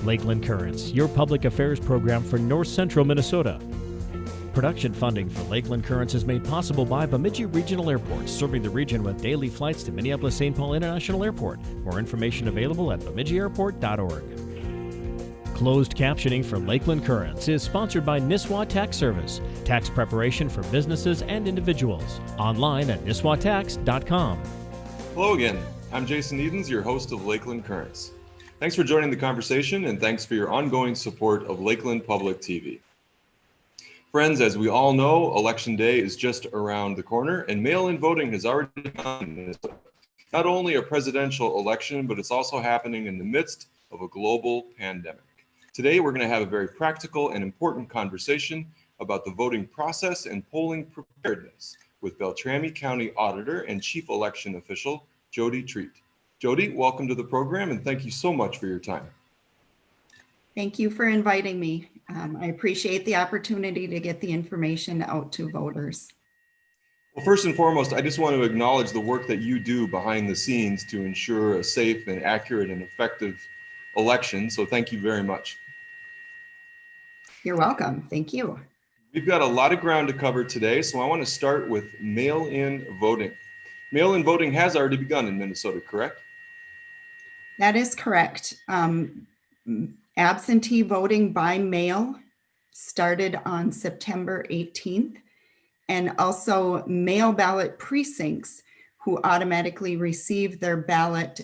Lakeland Currents, your public affairs program for North Central Minnesota. Production funding for Lakeland Currents is made possible by Bemidji Regional Airport, serving the region with daily flights to Minneapolis-St. Paul International Airport. More information available at bemidjiairport.org. Closed captioning for Lakeland Currents is sponsored by Nisswa Tax Service, tax preparation for businesses and individuals. Online at nisswatax.com. Hello again. I'm Jason Edens, your host of Lakeland Currents. Thanks for joining the conversation and thanks for your ongoing support of Lakeland Public TV. Friends, as we all know, Election Day is just around the corner and mail-in voting has already begun. Not only a presidential election, but it's also happening in the midst of a global pandemic. Today, we're going to have a very practical and important conversation about the voting process and polling preparedness with Beltrami County Auditor and Chief Election Official, Jodee Treat. Jodee, welcome to the program and thank you so much for your time. Thank you for inviting me. I appreciate the opportunity to get the information out to voters. Well, first and foremost, I just want to acknowledge the work that you do behind the scenes to ensure a safe and accurate and effective election. So thank you very much. You're welcome. Thank you. We've got a lot of ground to cover today, so I want to start with mail-in voting. Mail-in voting has already begun in Minnesota, correct? That is correct. Absentee voting by mail started on September 18th, and also mail ballot precincts who automatically receive their ballot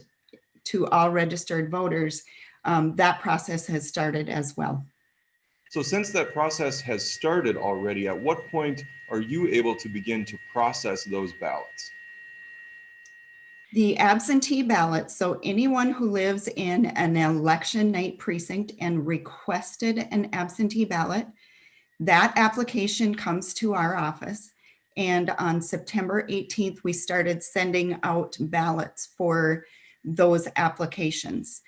to all registered voters, that process has started as well. So since that process has started already, at what point are you able to begin to process those ballots? The absentee ballot, so anyone who lives in an election night precinct and requested an absentee ballot, that application comes to our office. And on September 18th, we started sending out ballots for those applications.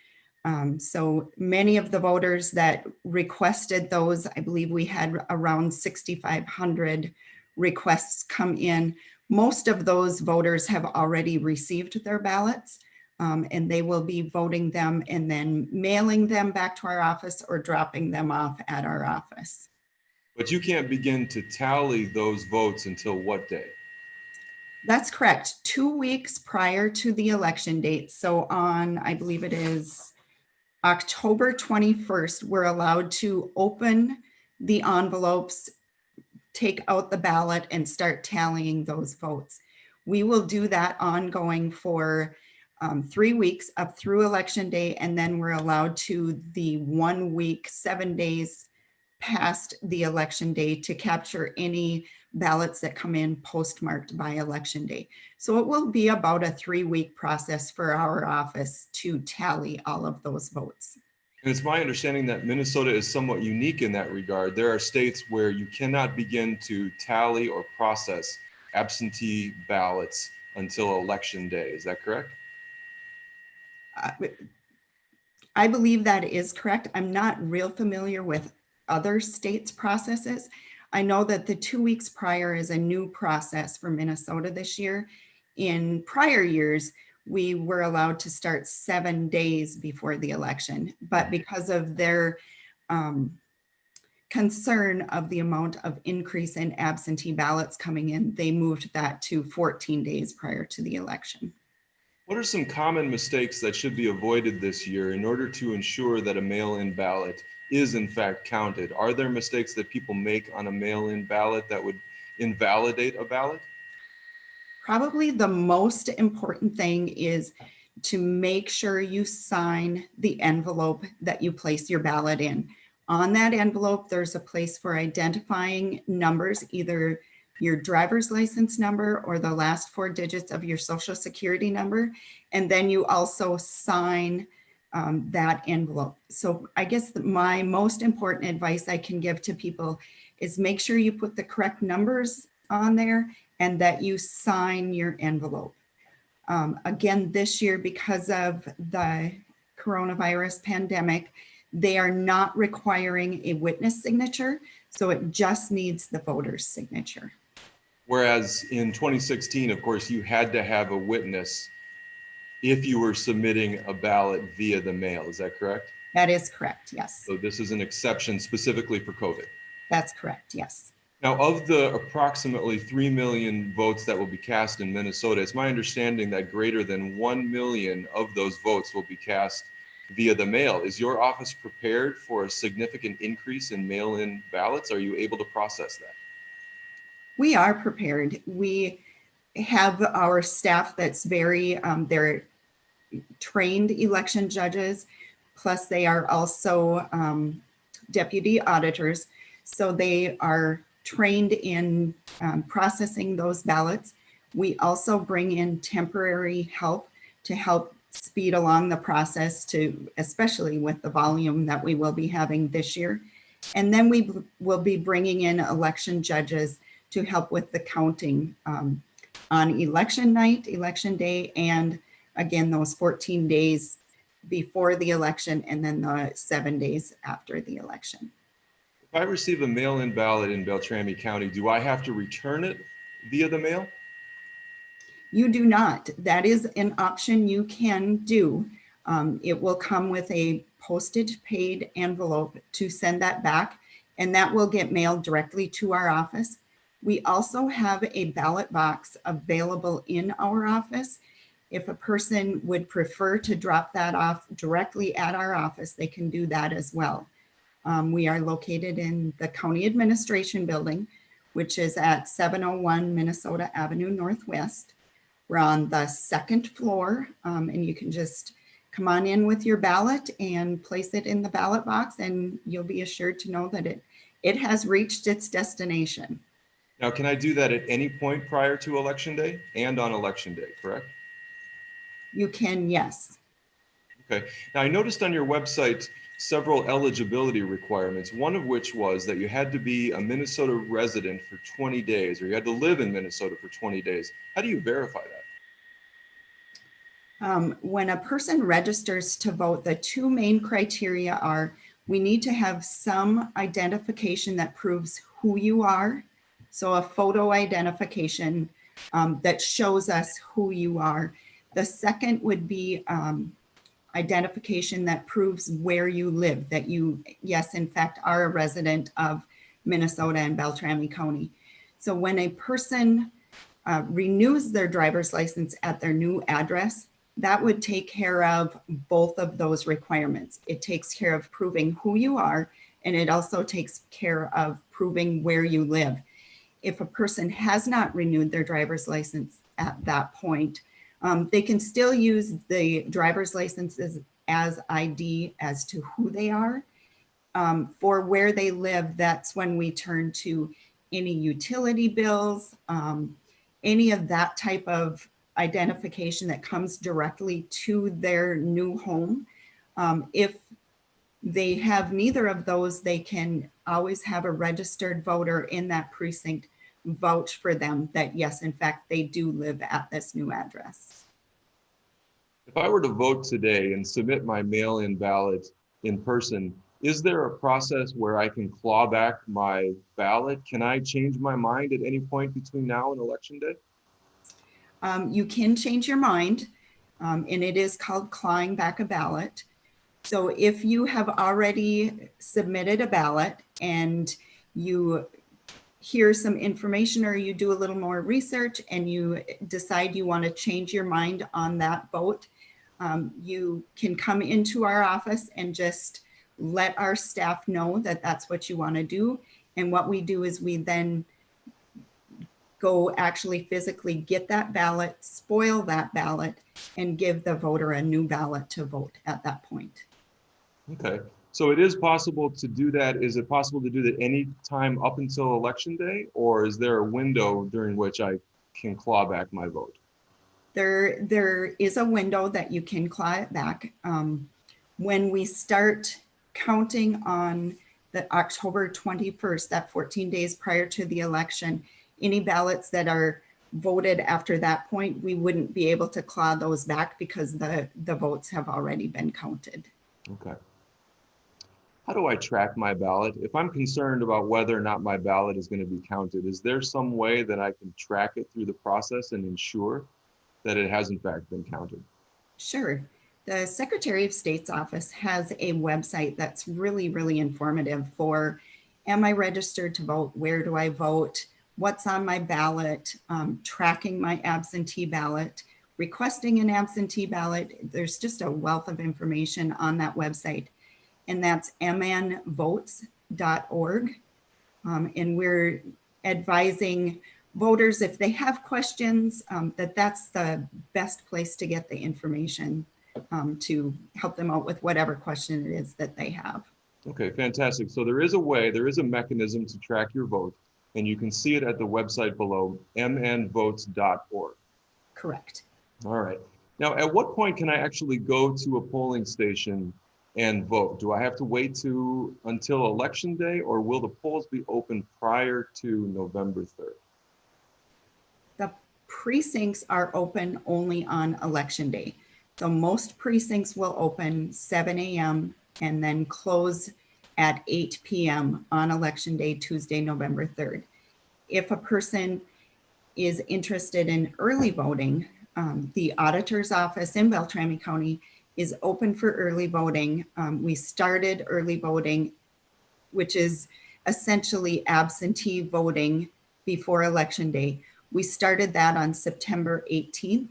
So many of the voters that requested those, I believe we had around 6,500 requests come in. Most of those voters have already received their ballots, and they will be voting them and then mailing them back to our office or dropping them off at our office. But you can't begin to tally those votes until what day? That's correct. 2 weeks prior to the election date. So on, I believe it is October 21st, we're allowed to open the envelopes, take out the ballot, and start tallying those votes. We will do that ongoing for 3 weeks up through Election Day, and then we're allowed to the 1 week, 7 days past the Election Day to capture any ballots that come in postmarked by Election Day. So it will be about a 3-week process for our office to tally all of those votes. And it's my understanding that Minnesota is somewhat unique in that regard. There are states where you cannot begin to tally or process absentee ballots until Election Day. Is that correct? I believe that is correct. I'm not real familiar with other states' processes. I know that the 2 weeks prior is a new process for Minnesota this year. In prior years, we were allowed to start 7 days before the election, but because of their concern of the amount of increase in absentee ballots coming in, they moved that to 14 days prior to the election. What are some common mistakes that should be avoided this year in order to ensure that a mail-in ballot is in fact counted? Are there mistakes that people make on a mail-in ballot that would invalidate a ballot? Probably the most important thing is to make sure you sign the envelope that you place your ballot in. On that envelope, there's a place for identifying numbers, either your driver's license number or the last 4 digits of your social security number. And then you also sign that envelope. So I guess my most important advice I can give to people is make sure you put the correct numbers on there and that you sign your envelope. Again, this year, because of the coronavirus pandemic, they are not requiring a witness signature, so it just needs the voter's signature. Whereas in 2016, of course, you had to have a witness if you were submitting a ballot via the mail. Is that correct? That is correct, yes. So this is an exception specifically for COVID. That's correct, yes. Now, of the approximately 3 million votes that will be cast in Minnesota, it's my understanding that greater than 1 million of those votes will be cast via the mail. Is your office prepared for a significant increase in mail-in ballots? Are you able to process that? We are prepared. We have our staff that's they're trained election judges, plus they are also deputy auditors. So they are trained in processing those ballots. We also bring in temporary help to help speed along the process, especially with the volume that we will be having this year. And then we will be bringing in election judges to help with the counting on election night, election day, and again, those 14 days before the election, and then the 7 days after the election. If I receive a mail-in ballot in Beltrami County, do I have to return it via the mail? You do not. That is an option you can do. It will come with a postage paid envelope to send that back, and that will get mailed directly to our office. We also have a ballot box available in our office. If a person would prefer to drop that off directly at our office, they can do that as well. We are located in the County Administration Building, which is at 701 Minnesota Avenue Northwest. We're on the second floor, and you can just come on in with your ballot and place it in the ballot box, and you'll be assured to know that it has reached its destination. Now, can I do that at any point prior to Election Day and on Election Day, correct? You can, yes. Okay. Now, I noticed on your website several eligibility requirements, one of which was that you had to be a Minnesota resident for 20 days, or you had to live in Minnesota for 20 days. How do you verify that? When a person registers to vote, the two main criteria are we need to have some identification that proves who you are. So a photo identification that shows us who you are. The second would be identification that proves where you live, that you, yes, in fact, are a resident of Minnesota and Beltrami County. So when a person renews their driver's license at their new address, that would take care of both of those requirements. It takes care of proving who you are, and it also takes care of proving where you live. If a person has not renewed their driver's license at that point, they can still use the driver's licenses as ID as to who they are. For where they live, that's when we turn to any utility bills, any of that type of identification that comes directly to their new home. If they have neither of those, they can always have a registered voter in that precinct vouch for them that, yes, in fact, they do live at this new address. If I were to vote today and submit my mail-in ballot in person, is there a process where I can claw back my ballot? Can I change my mind at any point between now and Election Day? You can change your mind, and it is called clawing back a ballot. So if you have already submitted a ballot and you hear some information or you do a little more research and you decide you want to change your mind on that vote, you can come into our office and just let our staff know that that's what you want to do. And what we do is we then go actually physically get that ballot, spoil that ballot, and give the voter a new ballot to vote at that point. Okay, so it is possible to do that. Is it possible to do that any time up until Election Day, or is there a window during which I can claw back my vote? There is a window that you can claw it back. When we start counting on the October 21st, that 14 days prior to the election, any ballots that are voted after that point, we wouldn't be able to claw those back because the votes have already been counted. Okay. How do I track my ballot? If I'm concerned about whether or not my ballot is going to be counted, is there some way that I can track it through the process and ensure that it has in fact been counted? Sure. The Secretary of State's office has a website that's really, really informative for, am I registered to vote? Where do I vote? What's on my ballot? Tracking my absentee ballot, requesting an absentee ballot. There's just a wealth of information on that website, and that's mnvotes.org. And we're advising voters, if they have questions, that's the best place to get the information to help them out with whatever question it is that they have. Okay, fantastic. So there is a way, there is a mechanism to track your vote, and you can see it at the website below, mnvotes.org. Correct. All right. Now, at what point can I actually go to a polling station and vote? Do I have to wait until Election Day, or will the polls be open prior to November 3rd? The precincts are open only on Election Day. So most precincts will open 7 a.m. and then close at 8 p.m. on Election Day, Tuesday, November 3rd. If a person is interested in early voting, the auditor's office in Beltrami County is open for early voting. We started early voting, which is essentially absentee voting before Election Day. We started that on September 18th.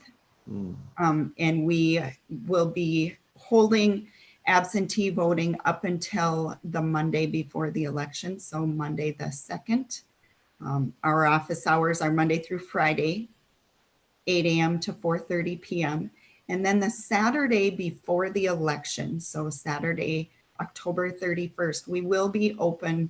And we will be holding absentee voting up until the Monday before the election, so Monday the 2nd. Our office hours are Monday through Friday, 8 a.m. to 4:30 p.m. And then the Saturday before the election, so Saturday, October 31st, we will be open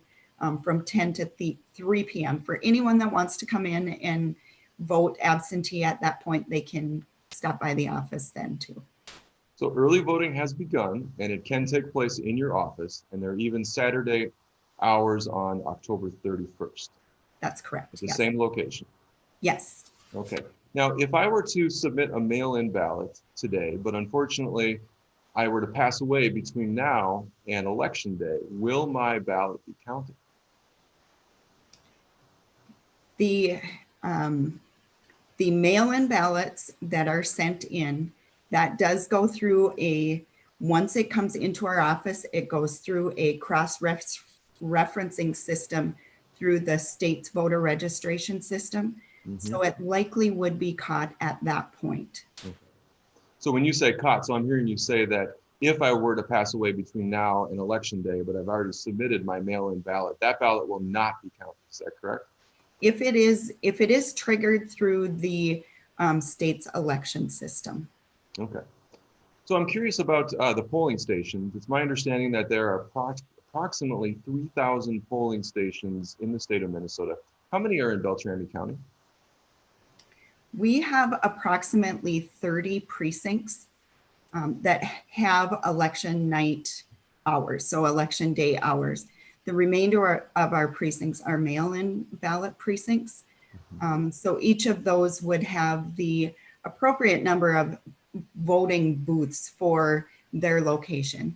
from 10 to 3 p.m. For anyone that wants to come in and vote absentee at that point, they can stop by the office then too. So early voting has begun, and it can take place in your office, and there are even Saturday hours on October 31st. That's correct. At the yes. same location. Yes. Okay. Now, if I were to submit a mail-in ballot today, but unfortunately I were to pass away between now and Election Day, will my ballot be counted? The mail-in ballots that are sent in, that does go through once it comes into our office, it goes through a cross-referencing system through the state's voter registration system. So it likely would be caught at that point. Okay. So when you say caught, so I'm hearing you say that if I were to pass away between now and Election Day, but I've already submitted my mail-in ballot, that ballot will not be counted. Is that correct? If it is triggered through the state's election system. Okay. So I'm curious about the polling stations. It's my understanding that there are approximately 3,000 polling stations in the state of Minnesota. How many are in Beltrami County? We have approximately 30 precincts that have election night hours, so election day hours. The remainder of our precincts are mail-in ballot precincts. So each of those would have the appropriate number of voting booths for their location.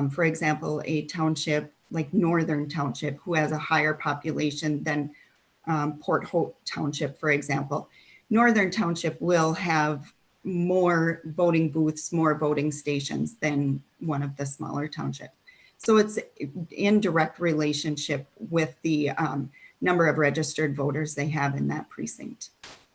For example, a township like Northern Township, who has a higher population than Port Hope Township, for example. Northern Township will have more voting booths, more voting stations than one of the smaller townships. So it's in direct relationship with the number of registered voters they have in that precinct.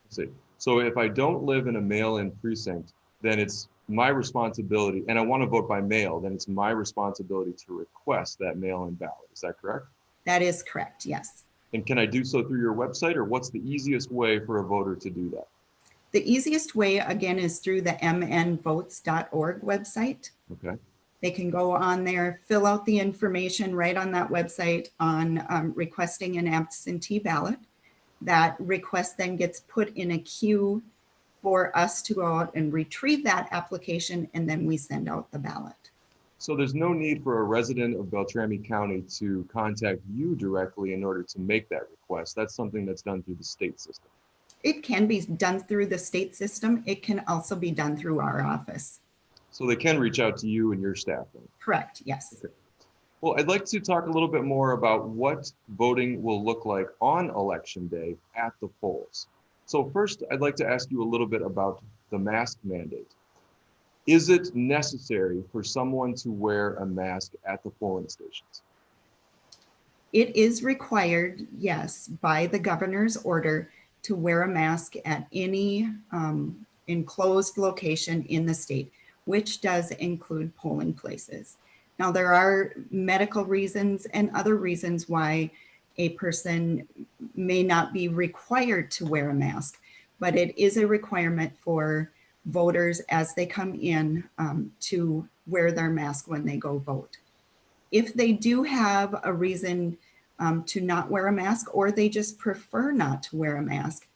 See, so if I don't live in a mail-in precinct, then it's my responsibility, and I want to vote by mail, then it's my responsibility to request that mail-in ballot. Is that correct? That is correct, yes. And can I do so through your website, or what's the easiest way for a voter to do that? The easiest way, again, is through the mnvotes.org website. Okay. They can go on there, fill out the information right on that website on requesting an absentee ballot. That request then gets put in a queue for us to go out and retrieve that application, and then we send out the ballot. So there's no need for a resident of Beltrami County to contact you directly in order to make that request. That's something that's done through the state system. It can be done through the state system. It can also be done through our office. So they can reach out to you and your staff then? Correct, yes. Okay. Well, I'd like to talk a little bit more about what voting will look like on Election Day at the polls. So first, I'd like to ask you a little bit about the mask mandate. Is it necessary for someone to wear a mask at the polling stations? It is required, yes, by the governor's order to wear a mask at any enclosed location in the state, which does include polling places. Now, there are medical reasons and other reasons why a person may not be required to wear a mask, but it is a requirement for voters as they come in to wear their mask when they go vote. If they do have a reason to not wear a mask, or they just prefer not to wear a mask,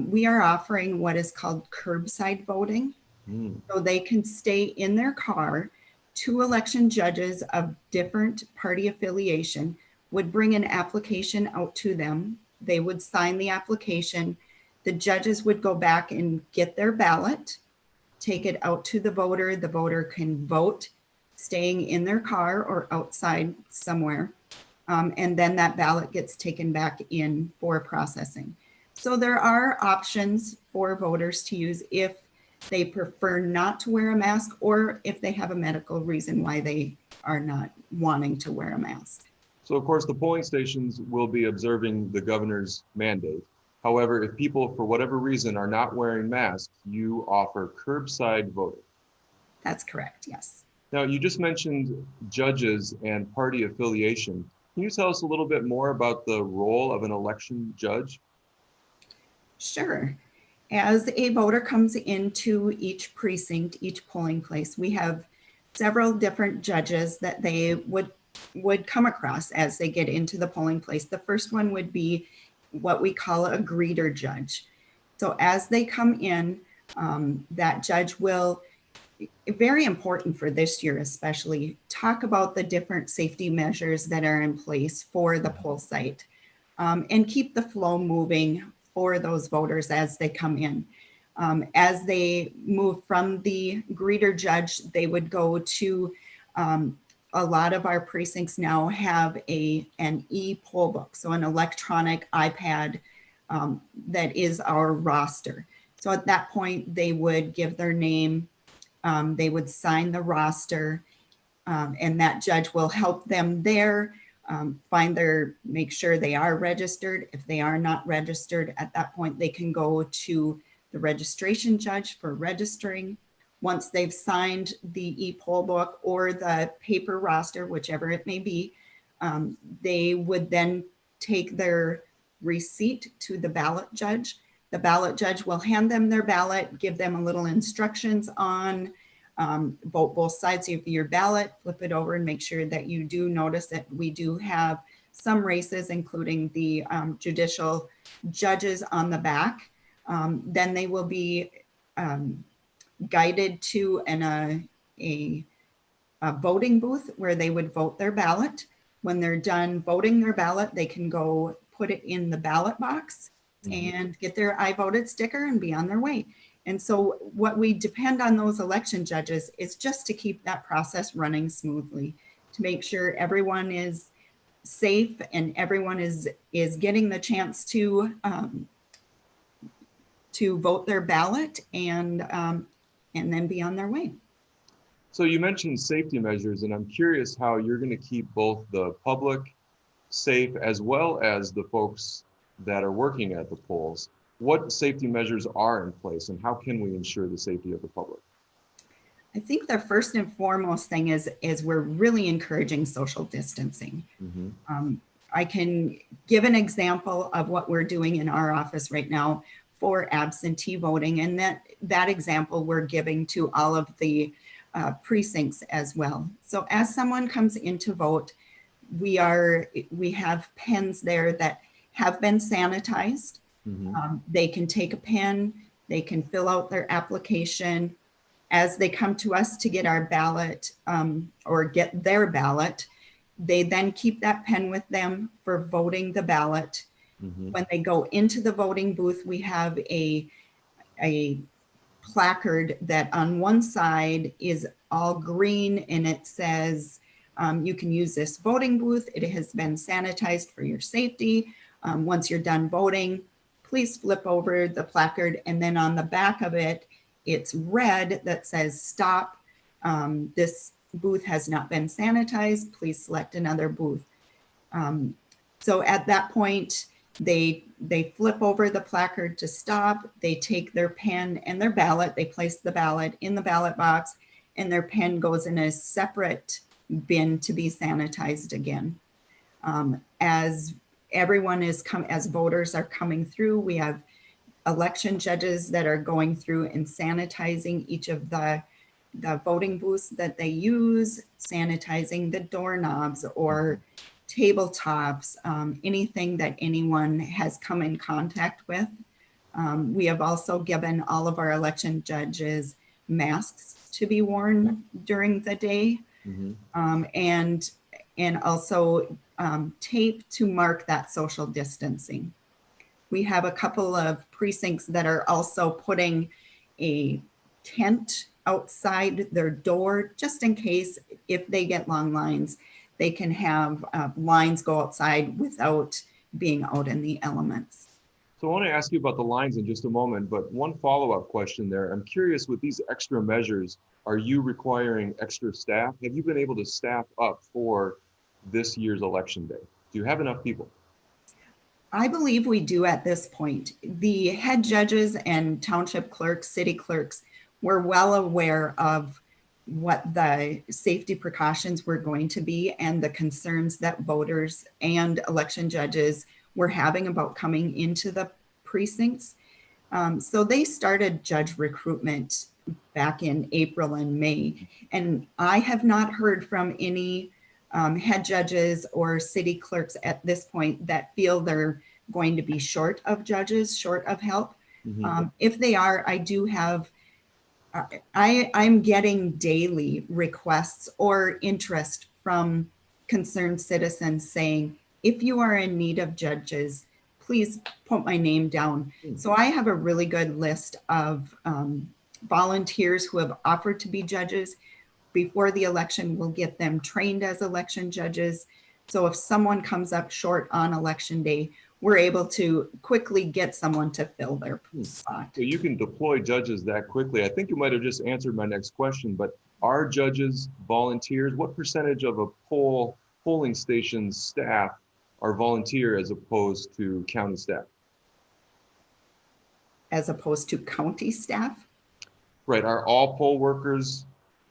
we are offering what is called curbside voting. So they can stay in their car. Two election judges of different party affiliation would bring an application out to them. They would sign the application. The judges would go back and get their ballot, take it out to the voter. The voter can vote staying in their car or outside somewhere. And then that ballot gets taken back in for processing. So there are options for voters to use if they prefer not to wear a mask, or if they have a medical reason why they are not wanting to wear a mask. So of course, the polling stations will be observing the governor's mandate. However, if people, for whatever reason, are not wearing masks, you offer curbside voting. That's correct, yes. Now, you just mentioned judges and party affiliation. Can you tell us a little bit more about the role of an election judge? Sure. As a voter comes into each precinct, each polling place, we have several different judges that they would come across as they get into the polling place. The first one would be what we call a greeter judge. So as they come in, that judge will, very important for this year especially, talk about the different safety measures that are in place for the poll site, and keep the flow moving for those voters as they come in. As they move from the greeter judge, they would go to, a lot of our precincts now have an e-poll book, so an electronic iPad that is our roster. So at that point, they would give their name, they would sign the roster, and that judge will help them there, make sure they are registered. If they are not registered, at that point, they can go to the registration judge for registering. Once they've signed the e-poll book or the paper roster, whichever it may be, they would then take their receipt to the ballot judge. The ballot judge will hand them their ballot, give them a little instructions on vote both sides of your ballot, flip it over and make sure that you do notice that we do have some races, including the judicial judges on the back. Then they will be guided to a voting booth where they would vote their ballot. When they're done voting their ballot, they can go put it in the ballot box and get their I voted sticker and be on their way. And so what we depend on those election judges is just to keep that process running smoothly, to make sure everyone is safe and everyone is getting the chance to vote their ballot and then be on their way. So you mentioned safety measures, and I'm curious how you're going to keep both the public safe as well as the folks that are working at the polls. What safety measures are in place, and how can we ensure the safety of the public? I think the first and foremost thing is we're really encouraging social distancing. I can give an example of what we're doing in our office right now for absentee voting, and that example we're giving to all of the precincts as well. So as someone comes in to vote, we have pens there that have been sanitized. They can take a pen, they can fill out their application. As they come to us to get our ballot or get their ballot, they then keep that pen with them for voting the ballot. When they go into the voting booth, we have a placard that on one side is all green and it says, you can use this voting booth. It has been sanitized for your safety. Once you're done voting, please flip over the placard. And then on the back of it it's red that says stop. This booth has not been sanitized. Please select another booth. So at that point, they flip over the placard to stop. They take their pen and their ballot. They place the ballot in the ballot box, and their pen goes in a separate bin to be sanitized again. As as voters are coming through, we have election judges that are going through and sanitizing each of the voting booths that they use, sanitizing the doorknobs or tabletops, anything that anyone has come in contact with. We have also given all of our election judges masks to be worn during the day, and also tape to mark that social distancing. We have a couple of precincts that are also putting a tent outside their door, just in case if they get long lines, they can have lines go outside without being out in the elements. So I want to ask you about the lines in just a moment, but one follow-up question there. I'm curious, with these extra measures, are you requiring extra staff? Have you been able to staff up for this year's election day? Do you have enough people? I believe we do at this point. The head judges and township clerks, city clerks, were well aware of what the safety precautions were going to be and the concerns that voters and election judges were having about coming into the precincts. So they started judge recruitment back in April and May. And I have not heard from any head judges or city clerks at this point that feel they're going to be short of judges, short of help. If they are, I do have, I'm getting daily requests or interest from concerned citizens saying, if you are in need of judges, please put my name down. So I have a really good list of volunteers who have offered to be judges. Before the election, we'll get them trained as election judges. So if someone comes up short on election day, we're able to quickly get someone to fill their spot. So you can deploy judges that quickly. I think you might have just answered my next question, but are judges volunteers? What percentage of a polling station's staff are volunteer as opposed to county staff? As opposed to county staff? Right. Are all poll workers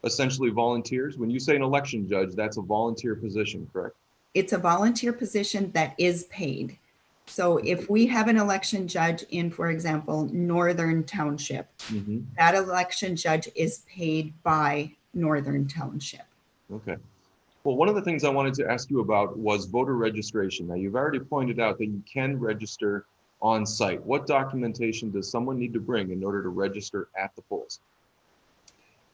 essentially volunteers? When you say an election judge, that's a volunteer position, correct? It's a volunteer position that is paid. So if we have an election judge in, for example, Northern Township, that election judge is paid by Northern Township. Okay. Well, one of the things I wanted to ask you about was voter registration. Now, you've already pointed out that you can register on site. What documentation does someone need to bring in order to register at the polls?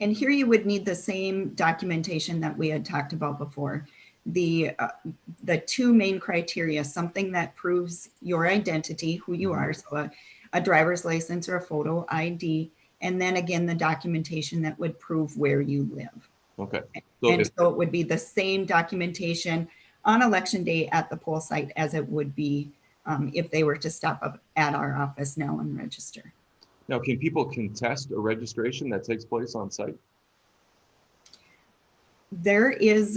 And here you would need the same documentation that we had talked about before. The two main criteria, something that proves your identity, who you are, so a driver's license or a photo ID, and then again, the documentation that would prove where you live. Okay. So it would be the same documentation on election day at the poll site as it would be if they were to stop up at our office now and register. Now, can people contest a registration that takes place on site? There is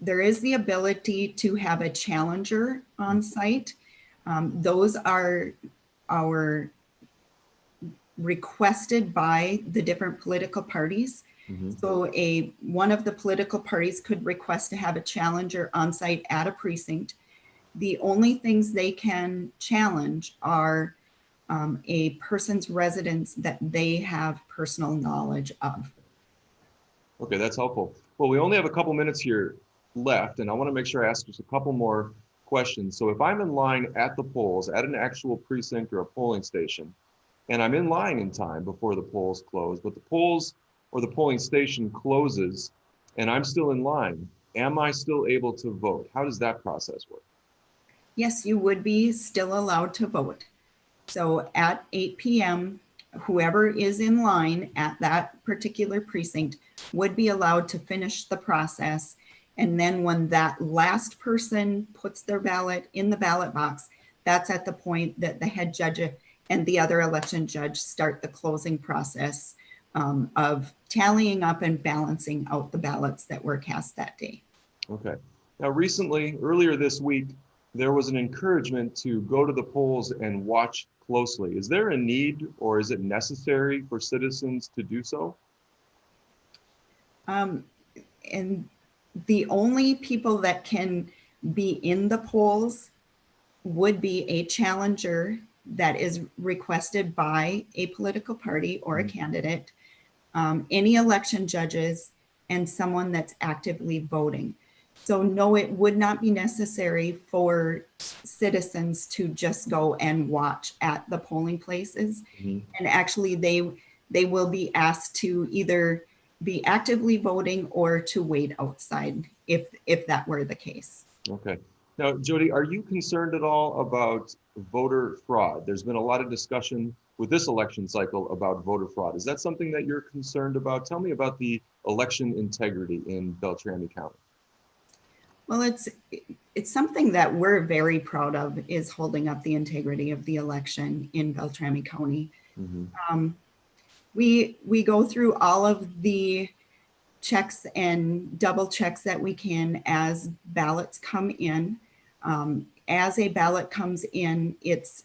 the ability to have a challenger on site. Those are requested by the different political parties. So one of the political parties could request to have a challenger on site at a precinct. The only things they can challenge are a person's residence that they have personal knowledge of. Okay, that's helpful. Well, we only have a couple minutes here left, and I want to make sure I ask just a couple more questions. So if I'm in line at the polls, at an actual precinct or a polling station, and I'm in line in time before the polls close, but the polls or the polling station closes and I'm still in line, am I still able to vote? How does that process work? Yes, you would be still allowed to vote. So at 8 p.m., whoever is in line at that particular precinct would be allowed to finish the process. And then when that last person puts their ballot in the ballot box, that's at the point that the head judge and the other election judge start the closing process of tallying up and balancing out the ballots that were cast that day. Okay. Now, earlier this week, there was an encouragement to go to the polls and watch closely. Is there a need or is it necessary for citizens to do so? And the only people that can be in the polls would be a challenger that is requested by a political party or a candidate, any election judges, and someone that's actively voting. So no, it would not be necessary for citizens to just go and watch at the polling places. And actually they will be asked to either be actively voting or to wait outside if that were the case. Okay. Now, Jodee, are you concerned at all about voter fraud? There's been a lot of discussion with this election cycle about voter fraud. Is that something that you're concerned about? Tell me about the election integrity in Beltrami County. Well, it's something that we're very proud of, is holding up the integrity of the election in Beltrami County. We go through all of the checks and double checks that we can as ballots come in. As a ballot comes in, it's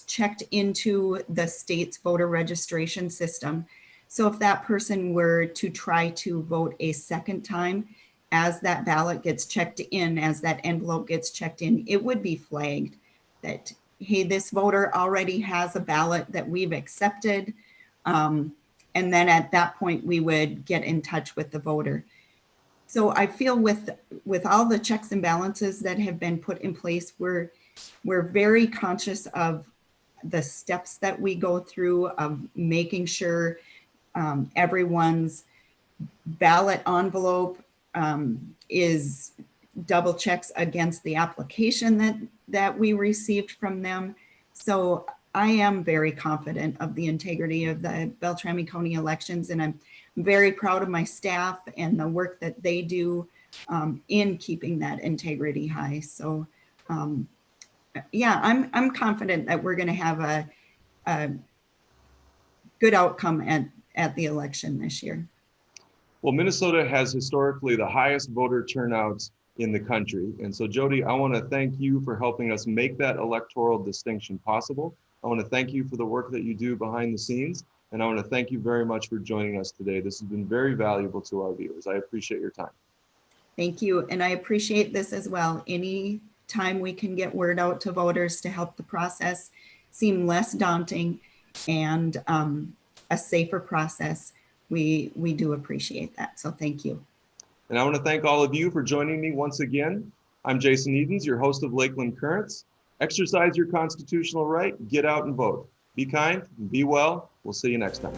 checked into the state's voter registration system. So if that person were to try to vote a second time, as that ballot gets checked in, as that envelope gets checked in, it would be flagged that, hey, this voter already has a ballot that we've accepted. And then at that point, we would get in touch with the voter. So I feel with all the checks and balances that have been put in place, we're very conscious of the steps that we go through of making sure everyone's ballot envelope is double checks against the application that we received from them. So I am very confident of the integrity of the Beltrami County elections, and I'm very proud of my staff and the work that they do in keeping that integrity high. So yeah, I'm confident that we're going to have a good outcome at the election this year. Well, Minnesota has historically the highest voter turnout in the country. And so, Jodee, I want to thank you for helping us make that electoral distinction possible. I want to thank you for the work that you do behind the scenes. And I want to thank you very much for joining us today. This has been very valuable to our viewers. I appreciate your time. Thank you. And I appreciate this as well. Any time we can get word out to voters to help the process seem less daunting and a safer process, we do appreciate that. So thank you. And I want to thank all of you for joining me once again. I'm Jason Edens, your host of Lakeland Currents. Exercise your constitutional right, get out and vote. Be kind, be well. We'll see you next time.